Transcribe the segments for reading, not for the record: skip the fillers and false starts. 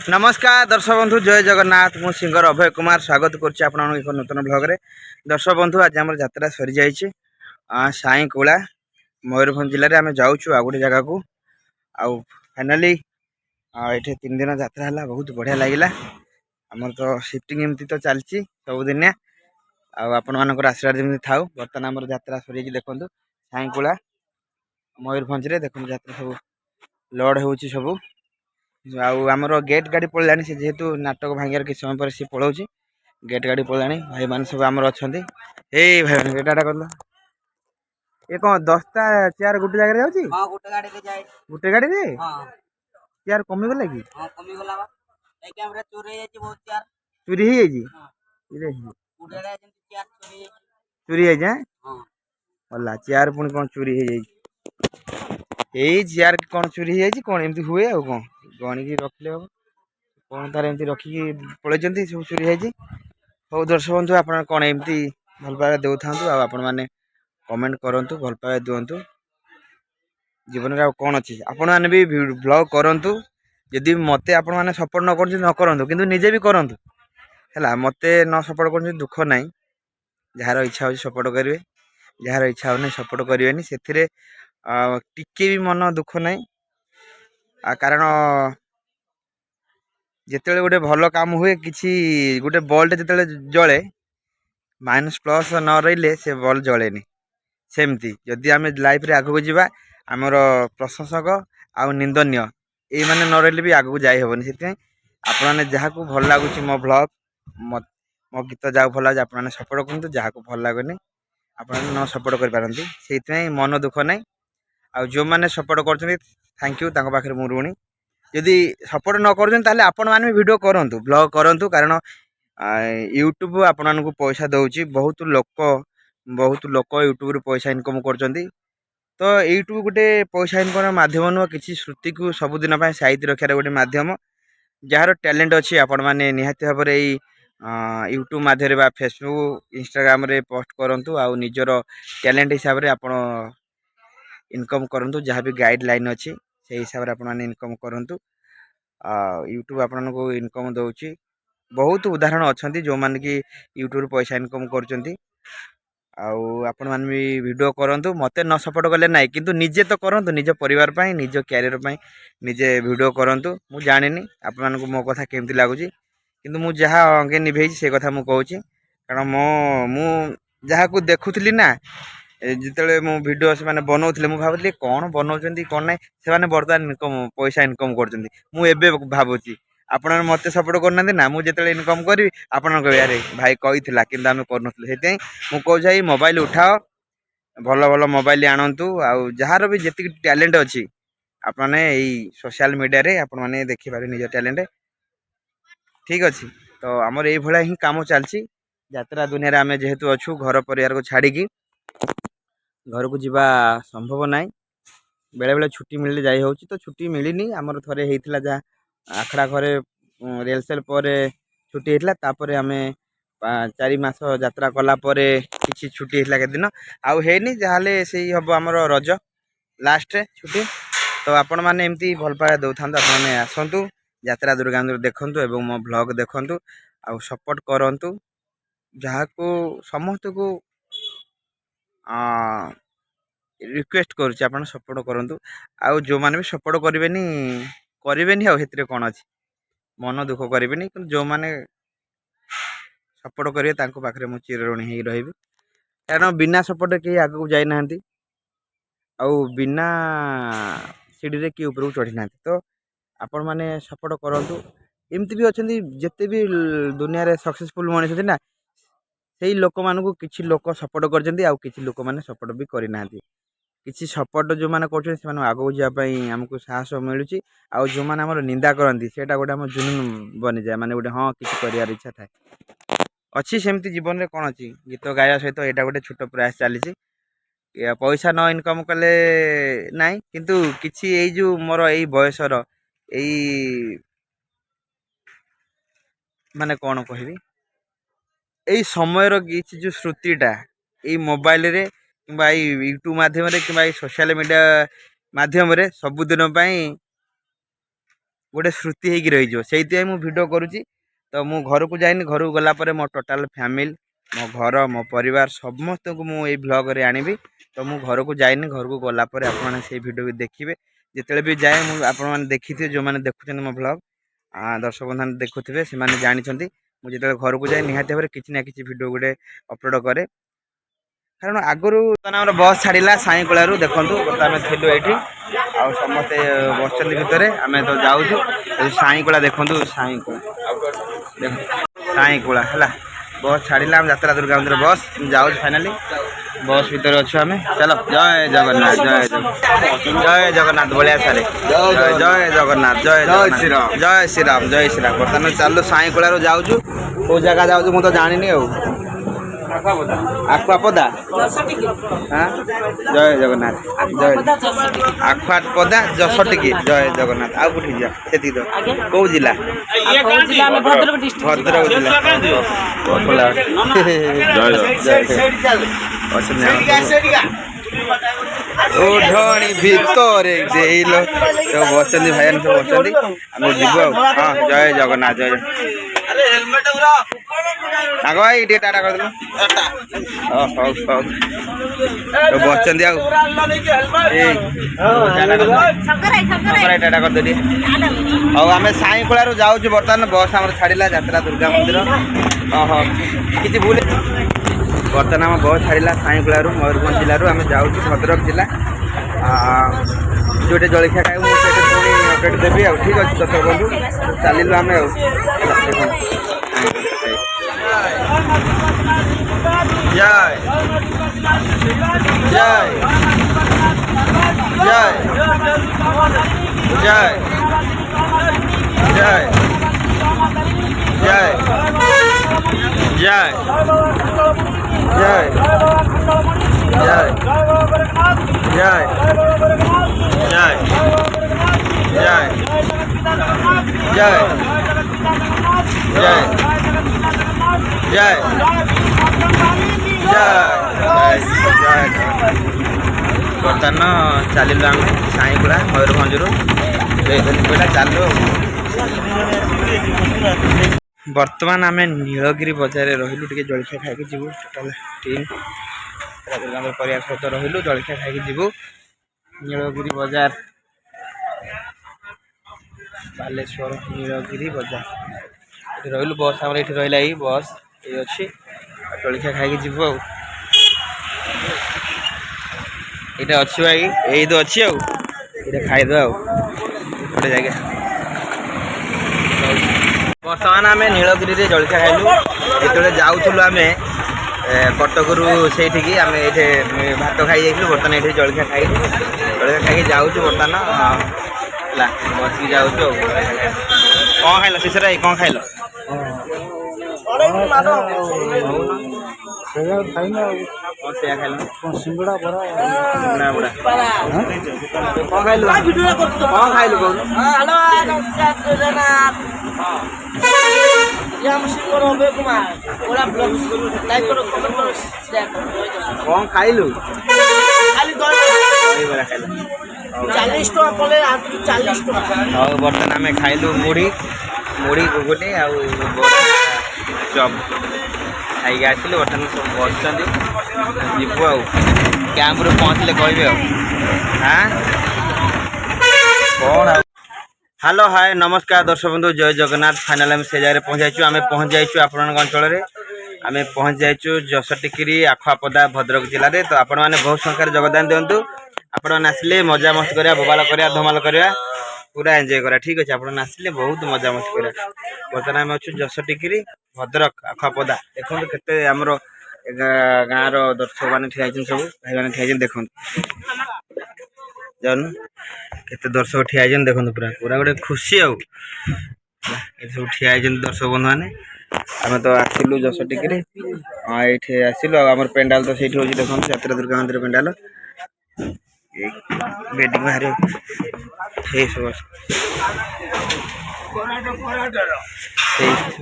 नमस्कार दर्शक बंधु जय जगन्नाथ मु सिंगर अभय कुमार स्वागत करुच्ची आप एक नूतन ब्लग्रे दर्शक बंधु आज आम यात्रा सरी जाइए साई कोला मयूरभंज जिले में आम जाऊँ आ गोटे जगह को आउ फाइनाली ये 3 दिन यात्रा है बहुत बढ़िया लगे आमर तो सिफ्टिंग एमती तो चलती सबुदिनिया आपण मान आशीर्वाद जमी था बर्तमान आम यात्रा सर देखो साई कोला मयूरभंज देखो यात्रा सब लोड हो सब आमर गेट गाड़ी पड़ानी से जेहेतु नाटक भांगार किसी समय पर सी पलाऊ गेट गाड़ी पड़ानी भाई मान सब आमर अच्छा भाई एटा कर ये कौन 10टा चेयर गोटे जगह गोटे गाड़ी रे चेयर कमिगला कि चोरी हो चोरी है चेयर पुणी कौन चोरी हो चेयर कौन चोरी है कौन एमती हुए आ कौन गणिकी रखिले हम कौन तार एमती रखिकी पलैंती सब चोरी है हौ दर्शक बंधु आप कौन एमती भल पाइबा दे था आपण मैंने कमेंट करूँ भल पाइबा दिंतु जीवन में कौन अच्छी आपण मैंने भी ब्लॉग करूँ जदि मत आपण मैंने सपोर्ट न करूँ कि निजे भी करूँ है मत न सपोर्ट कर दुख ना जार इच्छा हो सपोर्ट करेंगे जार इच्छा हो सपोर्ट करेंगे से टिके भी मन दुख ना कारण जिते गोटे भल काम हुए कि गोटे बल्ट जिते जले माइनस प्लस न रही से बल्ब जलेनी सेमती जदि आम लाइफ रे आगू जावा आमर प्रशंसक आउ निंदनीय ये मैंने न रही भी आगू जाई हेनी से आपने जहाँ को भल लगुच मो ब्लॉग मो गीत जहाँ भल लगे आपने सपोर्ट करूँ जहाँ को भल लगनी आप न सपोर्ट करपारती से मन दुख ना आ जो मैंने सपोर्ट कर थैंक यू पाखे मु ऋणी जदि सपोर्ट न कर आपण मैंने वीडियो करूँ ब्लॉग करूँ कारण यूट्यूब आपण को पैसा दौर बहुत लोक यूट्यूब रू पैसा इनकम कर तो यूट्यूब गोटे पैसा इनकम मध्यम नुह कि श्रुति को सबुदिन साइज रखार गोटे मध्यम जार टैलेंट अच्छी आपण मैंने निहाती भाव में यूट्यूब माध्यम फेसबुक इंस्टाग्राम रे पोस्ट करूँ आ निजर टैलेंट हिसाब से आपण इनकम करूँ जहाँ भी गाइडलाइन अच्छी से हिसाब से आपण इनकम करूँ यूट्यूब आपण को इनकम दौर बहुत उदाहरण अच्छा जो मैंने कि यूट्यूब पैसा इनकम कर आपण मैंने भी वीडियो करूँ मत न सपोर्ट कले ना किंतु निजे तो करूँ निज परिवार निज क्यारियर निजे वीडियो करूँ मुझे जानी आपण मो कथा केमती लगुच किंतु मु जहाँ अंगे निभे से कथा मुझे कहूँ कारण मु जहाँ को देखुली ना जिते मो वीडियो से मैंने बनाऊे मुझे भावुली कौन बनाऊँ कौन ना से बर्तमान इनकम पैसा इनकम कर भावुची आपण मत सपोर्ट करना ना मुझे इनकम करी आपण कहे भाई कही कि आम कर मोबाइल उठाओ भल भल मोबाइल आणतु जार भी जी टैलेंट अच्छी आपने सोशल मीडिया रे आपण मैंने देखिपारे निज टैलेंट ठीक अच्छी तो आमर ये भाया ही कम चलती यात्रा दुनिया आम जेहेतु अच्छू घर परिवार को छाड़ी घर को जीवा संभव ना बेले बेले छुट्टी मिलले जाई होची तो छुट्टी मिलनी आमर थरे हेइथिला जा आखड़ा घरे रिहर्सल पर छुट्टी होता तापर आम 4 मास यात्रा कला किसी छुट्टी होता के दिन आउ हैनी जहाँ से हम आमर रज लास्ट छुट्टी तो आपण मैंने एमती भल पाए दौ था आपने आसतु यात्रा दुर्गा देखु एवं मो ब्लॉग देखु आ सपोर्ट करूँ जहाँ को समस्त को रिक्वेस्ट करुच्ची आप सपोर्ट करूँ आउ जो मैंने भी सपोर्ट करेनि आते कौन अच्छी मन दुख करेनि जो मैंने सपोर्ट करेंगे पाखे मुझे चिरऋणी हो रही कारण बिना सपोर्ट कहीं आगे जाना आउ बिना सीढ़ी किए ऊपर चढ़ी ना तो आपण मैंने सपोर्ट करूँ एमती भी अच्छा जिते भी दुनिया रे सक्सेसफुल मनीष ना से लोक मानू किसी लोक सपोर्ट कर लोक मैंने सपोर्ट भी करना किसी सपोर्ट जो मैंने कर आगे जावाई आमको साहस मिलूँ आउ जो मैंने आम निंदा करती से गोटे आम जुनून बनी जाए मैंने गोटे हाँ किसी कर इच्छा थाए अच्छी सेमती जीवन में कौन अच्छी गीत गाया सहित यहाँ गोटे छोट प्रयास चली पैसा न इनकम कले ना किंतु किसी जो मोर यही बयसर यही माने कौन कहबी यही समय किसी जो श्रुतिटा यही मोबाइल रे कि यूट्यूब माध्यम कि सोशल मीडिया माध्यम सबुदिन गोटे स्मृति होगी रही से मुझे भिड करुँची तो मु घर को जाइनि घर को गलापर मो टोटाल फैमिली मो घर मो परिवार समस्त को मुझे ब्लॉग रे आनिबी तो मु घर को जाइनि घर को गलापर आपने से भिडियो भी देखिए जिते भी जाए मुझे आपने देखी जो मैंने देखुं मो ब्लॉग दर्शक बंधु देखुवे से जानते मुझे घर को जाए निहाती भाव किसी ना कि भिड गोटे अपलोड करे कारण आगुरी बस छाड़ा साई कलू देखूँ आम थी ये आ समस्ते बस भितर आम तो जाऊँ साई कला देखूँ साई कला साई कला है बस छाड़ा यात्रा दुर्गा मंदिर बस जाऊँ फाइनाली बस भितर अच्छे आम चलो जय जगन्नाथ जय जगन्नाथ बढ़िया सारे जय जगन्नाथ जय श्री राम बर्तमान चलो साई कलू जाऊँ कौ जगह जाऊँ मुझे तो जानी आखुआपदा हाँ जय जगन्नाथ जय आखुआपदा जसटिकी जय जगन्नाथ आउ कौटी जा से कौ जिला भद्रक जिला ओढ़णी भितर तो बसती भाई सब बसती आम जीव हाँ जय जगन्नाथ जय आग भाई टे टाटा कर तो बसती टाटा कर दे आम साई कलू जाऊँ बर्तमान बस आम छाड़ा यात्रा दुर्गा मंदिर कि भूल बर्तमान आम बस छाड़ा साई कलू मयूरभंज जिलूर आम जाऊँ भद्रक जिला जो जलखिया खाई पुणी अपडेट देवी आ ठीक अच्छे दर्शक बंधु चलू आम जय जय जय जय जय जय जय जय जय जय जय जय जय जय बर्तमान चलू आम साईकुड़ा मयूरभंज पहला चलू बर्तमान आम नीलगिरी बजार रही टे जलखिया खाई जीव टोटाल टीम परिवार सहित रही जलखिया खाई जीव नीलगिरी बजार बालेश्वर नीलगिरी बजार रही बस आम ये रहा ये बस ये अच्छी जलखिया खाई जीव ये अच्छी भाई यही तो अच्छी आईदे गोटे जगह बर्तमान आम नीलगिरी जलखिया खाइलु जो जाऊँ आम कटक से आम ये भात खाई जाइलु बर्तमान ये जलखिया खाई जाऊँ बर्तमान बस जाऊँ कौन खाइल शिशर कौन खाइल सिंगड़ा बड़ा बड़ा कौन खाइल कौन खाइल कौन खाइलु 40 टका पले 40 टका बर्तमान आम खाइलु मुढ़ी मुढ़ी घुगुनी आ चप खाई आसिलु बर्तमान सब बस जीवु कैंप रू पहुँचले कहे हाँ कौन हेलो हाय नमस्कार दर्शक बंधु जय जगन्नाथ फाइनाल आम से जगह पहुँचाइछु आम पहुँच जाइछु आपण अंचल में आम पहुँच जाइछु जसटिकिरी आखुआपदा भद्रक जिले में तो आपण मैंने बहुत संख्यार योगदान दिंतु आपण मैंने आसिले मजा मस्ती करा बोबाल करा धमाल करा पूरा एंजॉय करा ठीक अच्छे आपण आसिले बहुत मजा मस्ती करा बर्तमान आम अच्छु जसटिकिरी भद्रक आखुआपदा देखो केते आमर गाँव दर्शक मैंने ठिया सब भाई मैंने ठिया देखो जान केते दर्शक ठिया देखो पूरा पूरा गोटे खुशी आउ सब ठिया दर्शक बंधु मैंने आम तो आसिलु जसटिकिरी ये आसिलु आम पेंडाल तो सही हूँ देखो यात्रा दुर्गा मंदिर पेंडाल बेटिंग बाहर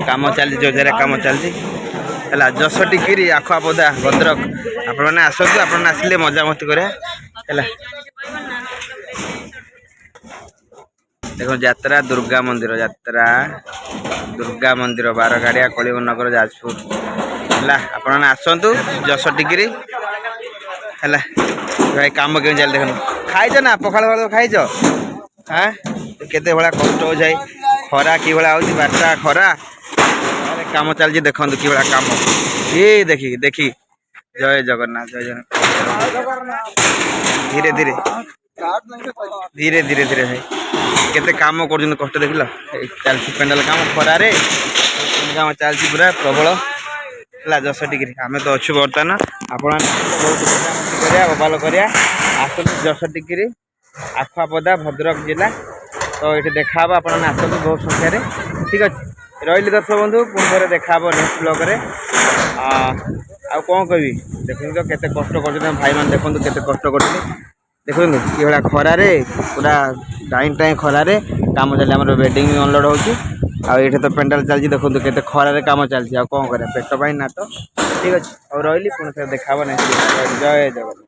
काम चलती जो जगह काम चलती है जसटिकिरी आखुआपदा भद्रक आपण मैंने आसतु आपण आसिले मजा मस्ती करा देखो यात्रा दुर्गा मंदिर बारगाड़िया कलिंगनगर जाजपुर है आपण आसतु 10 डिग्री है भाई कम के चल देख खाइच ना पखाड़ भात खाइच हाँ केते भाया कष्ट हो जाए खरा कि भाया हो बारटा खरा काम चलती देखो कि भाया काम ये देखी देखी जय जगन्नाथ धीरे धीरे धीरे धीरे धीरे भाई केते काम कर कष्ट देख चलती पेंडाल काम खरारे काम चलती पूरा प्रबल है 10 डिग्री आम तो अच्छु बर्तमान आपण बहुत बबाल करा आस 10 डिग्री आखुआपदा भद्रक जिला तो ये देखा आप आसतु बहुत संख्यार ठीक अच्छे रही दर्शक बंधु पुणी थे देखा नेक्स्ट ब्लॉग रे आ कौन कह देखते तो केते कष्ट कर भाई मैंने देखो केते कष्ट कर देखो कि भाया खरारे पूरा टाइम टाइम खरारे काम चलिए आम बेडिंग अनलोड होती तो पेंडाल चलती देखो केते खरारे काम चलती कौन कर पेट पाई ना तो ठीक अच्छे और रही पुणी थे देखा नेक्स्ट जय जगन्नाथ।